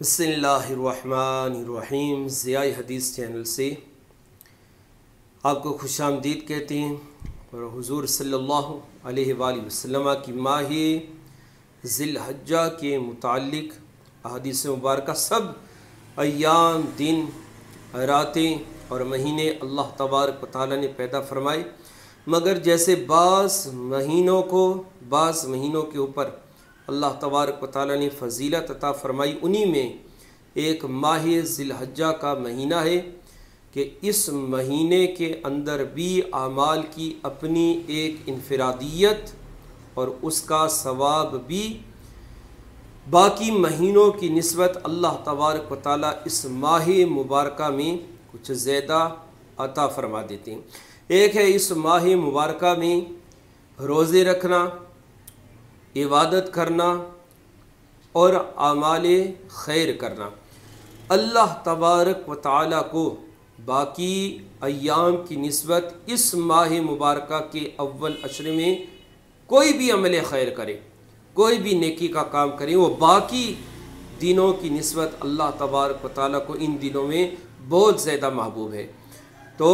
بسم اللہ الرحمن الرحیم ضیاء حدیث چینل سے آپ کو خوش آمدید کہتے ہیں اور حضور صلی اللہ علیہ وآلہ وسلم کی ماہ ذی الحجہ کے متعلق احادیث مبارکہ سب ایام دن راتیں اور مہینے اللہ تبارک و تعالیٰ نے پیدا فرمائے، مگر جیسے بعض مہینوں کے اوپر اللہ تبارک و تعالیٰ نے فضیلت عطا فرمائی، انہی میں ایک ماہ ذی الحجہ کا مہینہ ہے کہ اس مہینے کے اندر بھی اعمال کی اپنی ایک انفرادیت اور اس کا ثواب بھی باقی مہینوں کی نسبت اللہ تبارک و تعالیٰ اس ماہ مبارکہ میں کچھ زیادہ عطا فرما دیتے ہیں۔ ایک ہے اس ماہ مبارکہ میں روزے رکھنا، عبادت کرنا اور اعمال خیر کرنا۔ اللہ تبارک و تعالیٰ کو باقی ایام کی نسبت اس ماہ مبارکہ کے اول عشر میں کوئی بھی عمل خیر کرے، کوئی بھی نیکی کا کام کرے، وہ باقی دنوں کی نسبت اللہ تبارک و تعالیٰ کو ان دنوں میں بہت زیادہ محبوب ہے۔ تو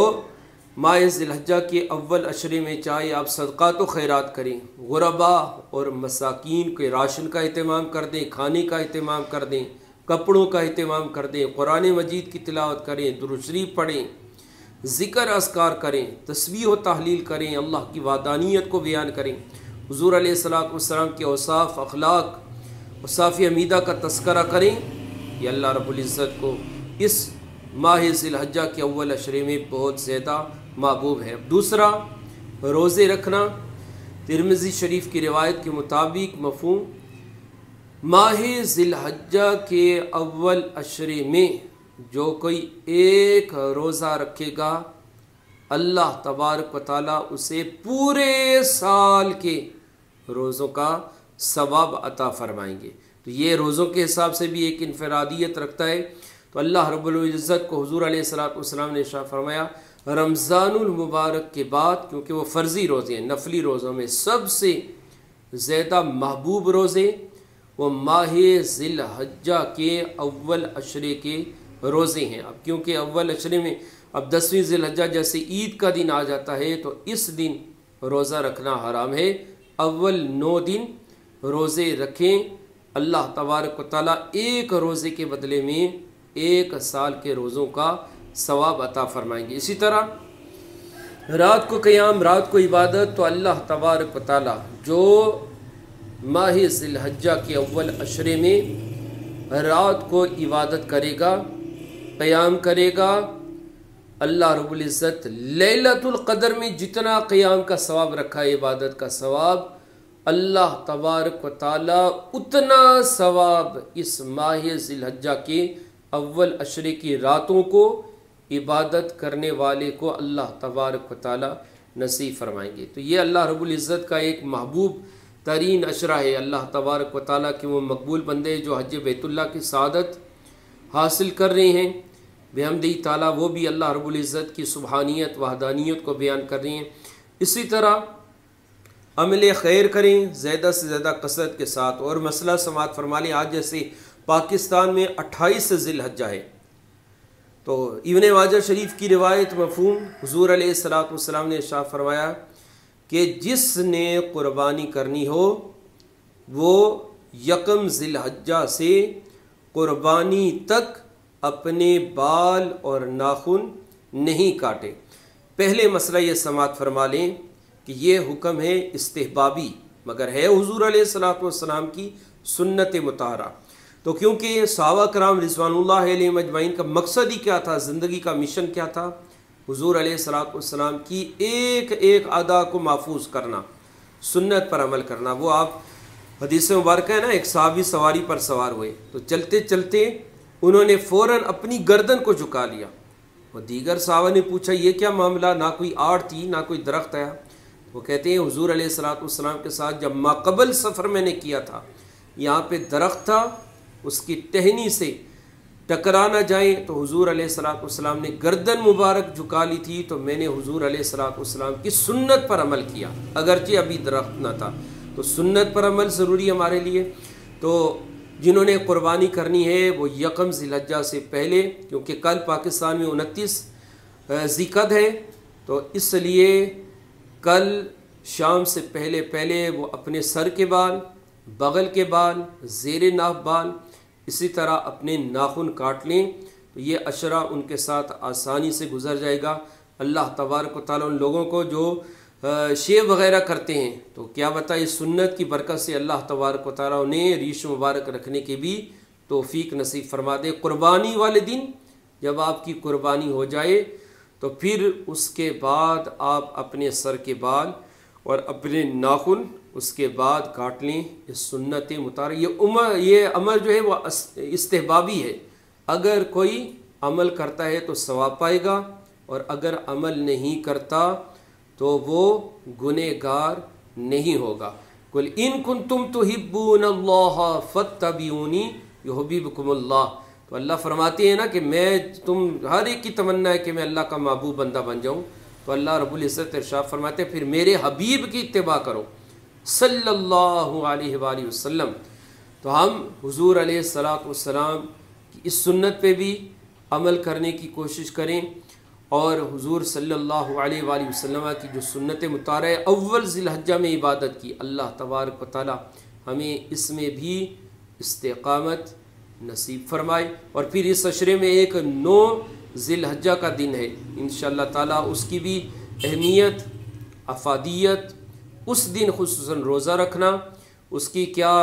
ماہ ذی الحجہ کے اول عشرے میں چاہے آپ صدقات و خیرات کریں، غرباء اور مساکین کے راشن کا اہتمام کر دیں، کھانے کا اہتمام کر دیں، کپڑوں کا اہتمام کر دیں، قرآن مجید کی تلاوت کریں، درود شریف پڑھیں، ذکر اذکار کریں، تسبیح و تحلیل کریں، اللہ کی وحدانیت کو بیان کریں، حضور علیہ السلام کے اوصاف، اخلاق، اوصاف حمیدہ کا تذکرہ کریں، یہ اللہ رب العزت کو اس ماہ ذی الحجہ کے اول عشرے میں بہت زیادہ محبوب ہے۔ دوسرا، روزے رکھنا۔ ترمذی شریف کی روایت کے مطابق مفہوم ماہ ذی الحجہ کے اول عشرے میں جو کوئی ایک روزہ رکھے گا، اللہ تبارک و تعالیٰ اسے پورے سال کے روزوں کا ثواب عطا فرمائیں گے۔ تو یہ روزوں کے حساب سے بھی ایک انفرادیت رکھتا ہے۔ تو اللہ رب العزت کو حضور علیہ السلام نے ارشاد فرمایا، رمضان المبارک کے بعد، کیونکہ وہ فرضی روزے ہیں، نفلی روزوں میں سب سے زیادہ محبوب روزے وہ ماہ ذی الحجہ کے اول عشرے کے روزے ہیں۔ اب کیونکہ اول عشرے میں اب 10ویں ذی الحجہ جیسے عید کا دن آ جاتا ہے تو اس دن روزہ رکھنا حرام ہے۔ اول 9 دن روزے رکھیں، اللہ تبارک و تعالیٰ ایک روزے کے بدلے میں 1 سال کے روزوں کا ثواب عطا فرمائیں گے۔ اسی طرح رات کو قیام، رات کو عبادت، تو اللہ تبارک و تعالیٰ جو ماہ ذی الحجہ کے اول عشرے میں رات کو عبادت کرے گا، قیام کرے گا، اللہ رب العزت لیلۃ القدر میں جتنا قیام کا ثواب رکھا ہے، عبادت کا ثواب، اللہ تبارک و تعالیٰ اتنا ثواب اس ماہ ذی الحجہ کے اول عشرے کی راتوں کو عبادت کرنے والے کو اللہ تبارک و تعالیٰ نصیب فرمائیں گے۔ تو یہ اللہ رب العزت کا ایک محبوب ترین عشرہ ہے۔ اللہ تبارک و تعالیٰ کے وہ مقبول بندے جو حج بیت اللہ کی سعادت حاصل کر رہے ہیں، بحمدہ تعالیٰ وہ بھی اللہ رب العزت کی سبحانیت، وحدانیت کو بیان کر رہے ہیں۔ اسی طرح عمل خیر کریں زیادہ سے زیادہ کثرت کے ساتھ، اور مسئلہ سماعت فرما لیں۔ آج جیسے پاکستان میں 28 ذی الحجہ ہے، تو ابن ماجہ شریف کی روایت مفہوم حضور علیہ السلام نے ارشاد فرمایا کہ جس نے قربانی کرنی ہو وہ 1 ذی الحجہ سے قربانی تک اپنے بال اور ناخن نہیں کاٹے۔ پہلے مسئلہ یہ سماعت فرما لیں کہ یہ حکم ہے استحبابی، مگر ہے حضور علیہ السلام کی سنت مطہرہ۔ تو کیونکہ صحابہ کرام رضوان اللہ علیہ مجمعین کا مقصد ہی کیا تھا، زندگی کا مشن کیا تھا، حضور علیہ السلام کی ایک ایک ادا کو محفوظ کرنا، سنت پر عمل کرنا۔ وہ آپ حدیث مبارکہ ہے نا، ایک صحابی سواری پر سوار ہوئے تو چلتے چلتے انہوں نے فوراً اپنی گردن کو جھکا لیا۔ وہ دیگر صحابہ نے پوچھا یہ کیا معاملہ، نہ کوئی آڑ تھی نہ کوئی درخت آیا؟ وہ کہتے ہیں حضور علیہ السلام کے ساتھ جب ماقبل سفر میں نے کیا تھا، یہاں پہ درخت تھا، اس کی ٹہنی سے ٹکرا نہ جائیں تو حضور علیہ السلام نے گردن مبارک جھکا لی تھی، تو میں نے حضور علیہ السلام کی سنت پر عمل کیا، اگرچہ ابھی درخت نہ تھا۔ تو سنت پر عمل ضروری ہمارے لیے۔ تو جنہوں نے قربانی کرنی ہے وہ یکم ذی الحجہ سے پہلے، کیونکہ کل پاکستان میں 29 ذی القعدہ ہے، تو اس لیے کل شام سے پہلے وہ اپنے سر کے بال، بغل کے بال، زیر ناف بال، اسی طرح اپنے ناخن کاٹ لیں، تو یہ عشرہ ان کے ساتھ آسانی سے گزر جائے گا۔ اللہ تبارک و تعالیٰ ان لوگوں کو جو شیو وغیرہ کرتے ہیں، تو کیا بتائے سنت کی برکت سے اللہ تبارک و تعالیٰ انہیں ریش مبارک رکھنے کی بھی توفیق نصیب فرما دے۔ قربانی والے دن جب آپ کی قربانی ہو جائے تو پھر اس کے بعد آپ اپنے سر کے بال اور اپنے ناخن اس کے بعد کاٹ لیں۔ یہ سنت مطالعہ، یہ عمل جو ہے وہ استحبابی ہے، اگر کوئی عمل کرتا ہے تو ثواب پائے گا، اور اگر عمل نہیں کرتا تو وہ گنہگار نہیں ہوگا۔ قل ان کنتم تحبون اللہ فاتبعونی یحببکم اللہ، تو اللہ فرماتے ہیں نا کہ تم ہر ایک کی تمنا ہے کہ میں اللہ کا محبوب بندہ بن جاؤں، تو اللہ رب العزت ارشاد فرماتے ہیں پھر میرے حبیب کی اتباع کرو صلی اللہ علیہ وآلہ وسلم۔ تو ہم حضور علیہ السلام کی اس سنت پہ بھی عمل کرنے کی کوشش کریں، اور حضور صلی اللہ علیہ وآلہ وسلم کی جو سنت مطالعہ اول ذی الحجہ میں عبادت کی، اللہ تبارک و تعالی ہمیں اس میں بھی استقامت نصیب فرمائے۔ اور پھر اس عشرے میں ایک 9 ذی الحجہ کا دن ہے انشاءاللہ تعالی، اس کی بھی اہمیت، افادیت، اس دن خصوصاً روزہ رکھنا، اس کی کیا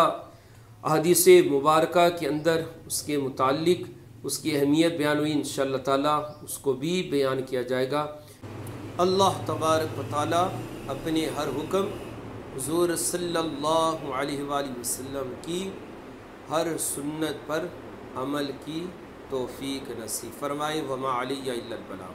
احادیث مبارکہ کے اندر اس کے متعلق اس کی اہمیت بیان ہوئی، انشاءاللہ تعالیٰ اس کو بھی بیان کیا جائے گا۔ اللہ تبارک و تعالیٰ اپنے ہر حکم حضور صلی اللہ علیہ وآلہ وسلم کی ہر سنت پر عمل کی توفیق نصیب فرمائے۔ وما علی الا البلاغ۔